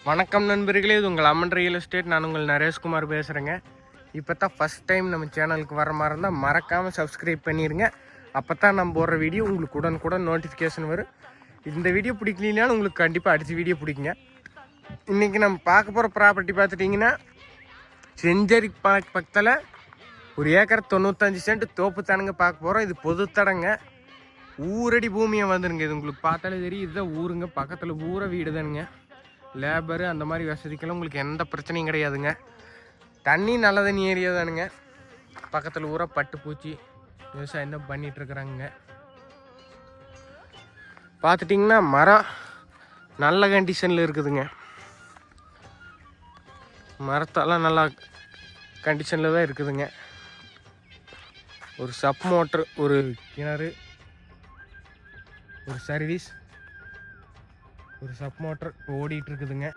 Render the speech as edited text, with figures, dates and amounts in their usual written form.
வணக்கம் நண்பர்களே, இது உங்கள் அம்மன் ரியல் எஸ்டேட். நான் உங்கள் நரேஷ்குமார் பேசுகிறேங்க. இப்போ தான் ஃபஸ்ட் டைம் நம்ம சேனலுக்கு வர மாதிரி இருந்தால் மறக்காமல் சப்ஸ்கிரைப் பண்ணிடுங்க. அப்போ தான் நம்ம போடுற வீடியோ உங்களுக்கு உடனுக்குடன் நோட்டிஃபிகேஷன் வரும். இந்த வீடியோ பிடிக்கலனாலும் உங்களுக்கு கண்டிப்பாக அடுத்த வீடியோ பிடிக்குங்க. இன்றைக்கி நம்ம பார்க்க போகிற ப்ராப்பர்ட்டி பார்த்துட்டிங்கன்னா செஞ்சேரி பக்கத்தில் 1 ஏக்கர் 95 சென்ட் தோப்பு தடங்க பார்க்க போகிறோம். இது பொது தடங்க, ஊரடி பூமியை வந்துருங்க. இது உங்களுக்கு பார்த்தாலே தெரியும், இதுதான் ஊருங்க. பக்கத்தில் ஊரை வீடு தானுங்க. லேபரு அந்த மாதிரி வசதிக்கெல்லாம் உங்களுக்கு எந்த பிரச்சனையும் கிடையாதுங்க. தண்ணி நல்ல தண்ணி ஏரியா தானுங்க. பக்கத்தில் ஊரா பட்டுப்பூச்சி விவசாயம் தான் பண்ணிகிட்ருக்குறாங்க. பார்த்துட்டிங்கன்னா மரம் நல்ல கண்டிஷனில் இருக்குதுங்க. மரத்தெல்லாம் நல்லா கண்டிஷனில் தான் இருக்குதுங்க. ஒரு சப் மோட்ரு, ஒரு கிணறு, ஒரு சர்வீஸ், ஒரு சப் மோட்டர் ஓடிட்டு இருக்குதுங்க.